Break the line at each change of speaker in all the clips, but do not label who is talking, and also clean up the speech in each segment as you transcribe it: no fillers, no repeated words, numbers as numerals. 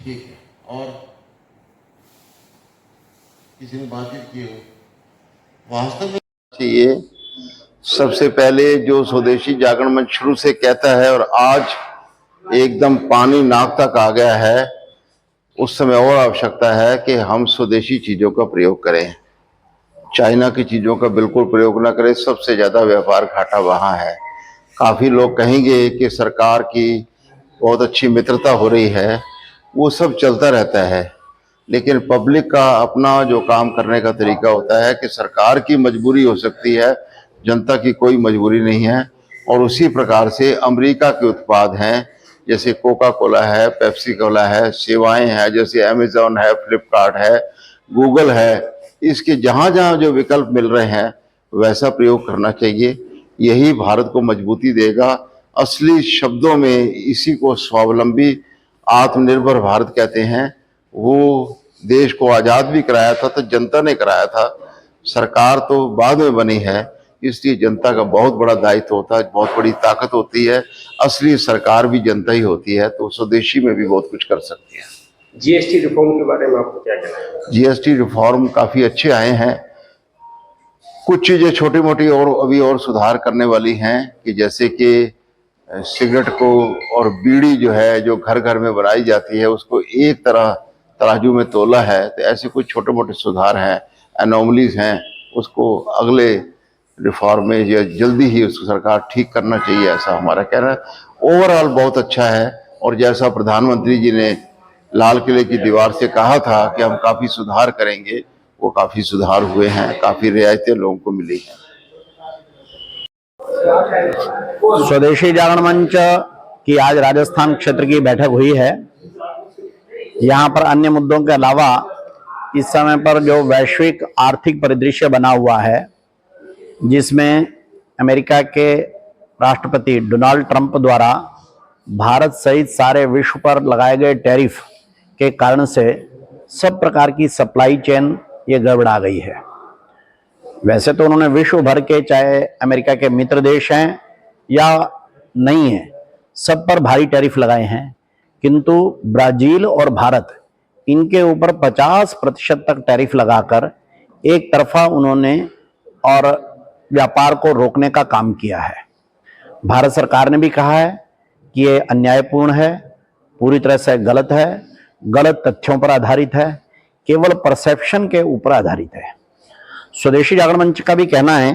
ठीक है। और किसी ने बातचीत की हो वास्तव में चाहिए। सबसे पहले जो स्वदेशी जागरण मंच शुरू से कहता है और आज एकदम पानी नाक तक आ गया है, उस समय और आवश्यकता है कि हम स्वदेशी चीजों का प्रयोग करें, चाइना की चीजों का बिल्कुल प्रयोग ना करें। सबसे ज्यादा व्यापार घाटा वहां है। काफी लोग कहेंगे कि सरकार की बहुत अच्छी मित्रता हो रही है, वो सब चलता रहता है, लेकिन पब्लिक का अपना जो काम करने का तरीका होता है कि सरकार की मजबूरी हो सकती है, जनता की कोई मजबूरी नहीं है। और उसी प्रकार से अमेरिका के उत्पाद हैं, जैसे कोका कोला है, पेप्सी कोला है, सेवाएं हैं जैसे अमेजोन है, फ्लिपकार्ट है, गूगल है, इसके जहां जहां जो विकल्प मिल रहे हैं वैसा प्रयोग करना चाहिए। यही भारत को मजबूती देगा। असली शब्दों में इसी को स्वावलंबी आत्मनिर्भर भारत कहते हैं। वो देश को आजाद भी कराया था तो जनता ने कराया था, सरकार तो बाद में बनी है, इसलिए जनता का बहुत बड़ा दायित्व होता है, बहुत बड़ी ताकत होती है। असली सरकार भी जनता ही होती है, तो स्वदेशी में भी बहुत कुछ कर सकती है।
जीएसटी रिफॉर्म के बारे में आपको क्या कहना है?
जीएसटी रिफॉर्म काफी अच्छे आए हैं। कुछ चीजें छोटी मोटी और अभी और सुधार करने वाली हैं, कि जैसे कि सिगरेट को और बीड़ी जो है जो घर घर में बनाई जाती है उसको एक तरह तराजू में तोला है, तो ऐसे कुछ छोटे मोटे सुधार हैं, एनोमलीज हैं, उसको अगले रिफॉर्म में या जल्दी ही उसको सरकार ठीक करना चाहिए, ऐसा हमारा कहना है। ओवरऑल बहुत अच्छा है। और जैसा प्रधानमंत्री जी ने लाल किले की दीवार से कहा था कि हम काफी सुधार करेंगे, वो काफी सुधार हुए हैं, काफी रियायतें लोगों को मिली हैं।
स्वदेशी जागरण मंच की आज राजस्थान क्षेत्र की बैठक हुई है। यहाँ पर अन्य मुद्दों के अलावा इस समय पर जो वैश्विक आर्थिक परिदृश्य बना हुआ है, जिसमें अमेरिका के राष्ट्रपति डोनाल्ड ट्रंप द्वारा भारत सहित सारे विश्व पर लगाए गए टैरिफ के कारण से सब प्रकार की सप्लाई चेन ये गड़बड़ा गई है। वैसे तो उन्होंने विश्व भर के, चाहे अमेरिका के मित्र देश हैं या नहीं है, सब पर भारी टैरिफ लगाए हैं, किंतु ब्राजील और भारत इनके ऊपर 50% तक टैरिफ लगाकर एक तरफा उन्होंने और व्यापार को रोकने का काम किया है। भारत सरकार ने भी कहा है कि ये अन्यायपूर्ण है, पूरी तरह से गलत है, गलत तथ्यों पर आधारित है, केवल परसेप्शन के ऊपर आधारित है। स्वदेशी जागरण मंच का भी कहना है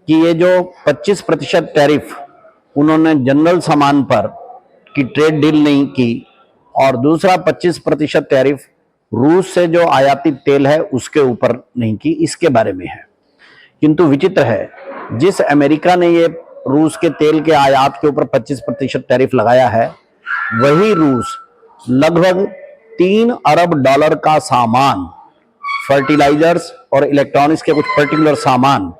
कि ये जो 25% टैरिफ उन्होंने जनरल सामान पर की ट्रेड डील नहीं की, और दूसरा 25% टैरिफ रूस से जो आयातित तेल है उसके ऊपर नहीं की, इसके बारे में है। किंतु विचित्र है, जिस अमेरिका ने ये रूस के तेल के आयात के ऊपर 25% टैरिफ लगाया है, वही रूस लगभग $3 अरब का सामान, फर्टिलाइजर्स और इलेक्ट्रॉनिक्स के कुछ पर्टिकुलर सामान,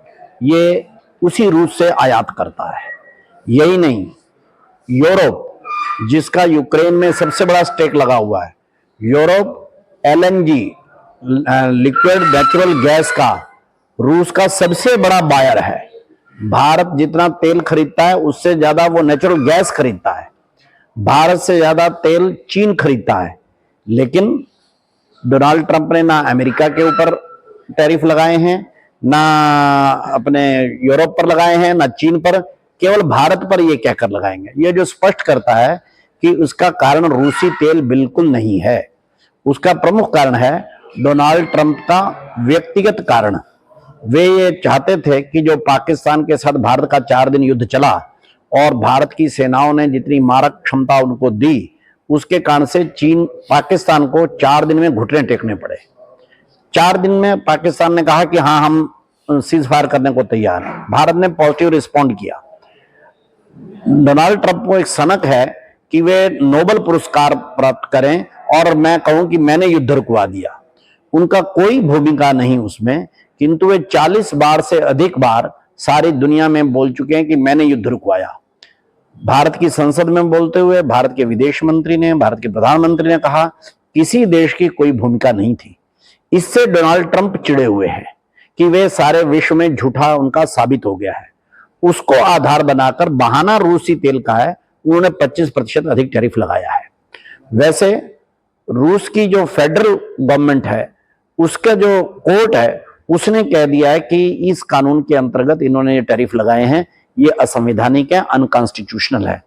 ये उसी रूस से आयात करता है। यही नहीं, यूरोप, जिसका यूक्रेन में सबसे बड़ा स्टेक लगा हुआ है, Europe LNG liquid natural gas का रूस का सबसे बड़ा बायर है। भारत जितना तेल खरीदता है उससे ज्यादा वो नेचुरल गैस खरीदता है। भारत से ज्यादा तेल चीन खरीदता है। लेकिन डोनाल्ड ट्रंप ने ना अमेरिका के ऊपर टैरिफ लगाए हैं, ना अपने यूरोप पर लगाए हैं, ना चीन पर, केवल भारत पर ये कहकर लगाएंगे। ये जो स्पष्ट करता है कि उसका कारण रूसी तेल बिल्कुल नहीं है। उसका प्रमुख कारण है डोनाल्ड ट्रंप का व्यक्तिगत कारण। वे ये चाहते थे कि जो पाकिस्तान के साथ भारत का 4 दिन युद्ध चला और भारत की सेनाओं ने जितनी मारक क्षमता उनको दी, उसके कारण से चीन पाकिस्तान को 4 दिन में घुटने टेकने पड़े। 4 दिन में पाकिस्तान ने कहा कि हाँ, हम सीज फायर करने को तैयार हैं। भारत ने पॉजिटिव रिस्पॉन्ड किया। डोनाल्ड ट्रंप को एक सनक है कि वे नोबेल पुरस्कार प्राप्त करें और मैं कहूं कि मैंने युद्ध रुकवा दिया। उनका कोई भूमिका नहीं उसमें, किंतु वे 40 बार से अधिक बार सारी दुनिया में बोल चुके हैं कि मैंने युद्ध रुकवाया। भारत की संसद में बोलते हुए भारत के विदेश मंत्री ने, भारत के प्रधानमंत्री ने कहा किसी देश की कोई भूमिका नहीं थी। इससे डोनाल्ड ट्रंप चिढ़े हुए हैं कि वे सारे विश्व में झूठा उनका साबित हो गया है। उसको आधार बनाकर बहाना रूसी तेल का है, उन्होंने 25% अधिक टैरिफ लगाया है। वैसे रूस की जो फेडरल गवर्नमेंट है, उसका जो कोर्ट है, उसने कह दिया है कि इस कानून के अंतर्गत इन्होंने ये टैरिफ लगाए हैं, ये असंवैधानिक है, अनकॉन्स्टिट्यूशनल है।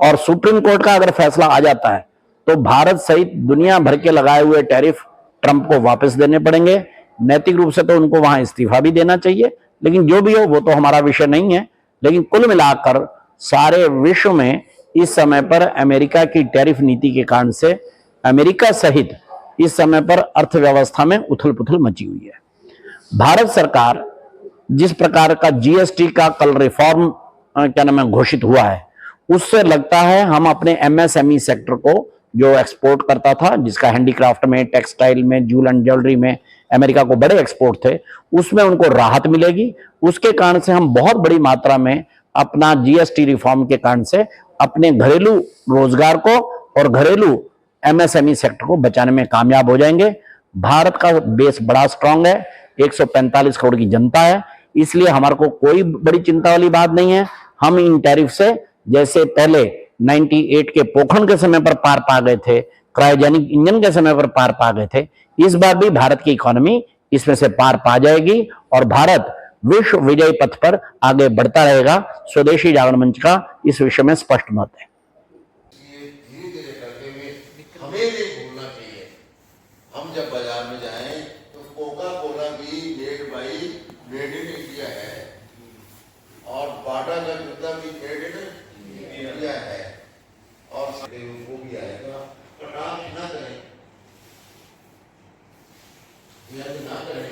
और सुप्रीम कोर्ट का अगर फैसला आ जाता है तो भारत सहित दुनिया भर के लगाए हुए टैरिफ ट्रंप को वापस देने पड़ेंगे। नैतिक रूप से तो उनको वहां इस्तीफा भी देना चाहिए, लेकिन जो भी हो वो तो हमारा विषय नहीं है। लेकिन कुल मिलाकर सारे विश्व में इस समय पर अमेरिका की टैरिफ नीति के कारण से अमेरिका सहित इस समय पर अर्थव्यवस्था में उथल पुथल मची हुई है। भारत सरकार जिस प्रकार का जीएसटी का कल रिफॉर्म क्या नाम है घोषित हुआ है, उससे लगता है हम अपने एमएसएमई सेक्टर को, जो एक्सपोर्ट करता था, जिसका हैंडीक्राफ्ट में, टेक्सटाइल में, जूल एंड ज्वेलरी में अमेरिका को बड़े एक्सपोर्ट थे, उसमें उनको राहत मिलेगी। उसके कारण से हम बहुत बड़ी मात्रा में अपना जीएसटी रिफॉर्म के कारण से अपने घरेलू रोजगार को और घरेलू एमएसएमई सेक्टर को बचाने में कामयाब हो जाएंगे। भारत का बेस बड़ा स्ट्रांग है, 145 करोड़ की जनता है, इसलिए हमारे को कोई बड़ी चिंता वाली बात नहीं है। हम इन टैरिफ से जैसे पहले 98 के पोखरण के समय पर पार पा गए थे, क्रायोजेनिक इंजन के समय पर पार पा गए थे, इस बार भी भारत की इकोनॉमी इसमें से पार पा जाएगी और भारत विश्व विजय पथ पर आगे बढ़ता रहेगा। स्वदेशी जागरण मंच का इस विषय में स्पष्ट मत है।
धीरे धीरे करके हमें नहीं भूलना चाहिए। हम जब बाजार में जाएं तो कोका कोला भी मेड इन इंडिया है और बाटा का जूता भी मेड इन इंडिया है और वो भी आएगा। कटाक्ष ना करें, ना करें।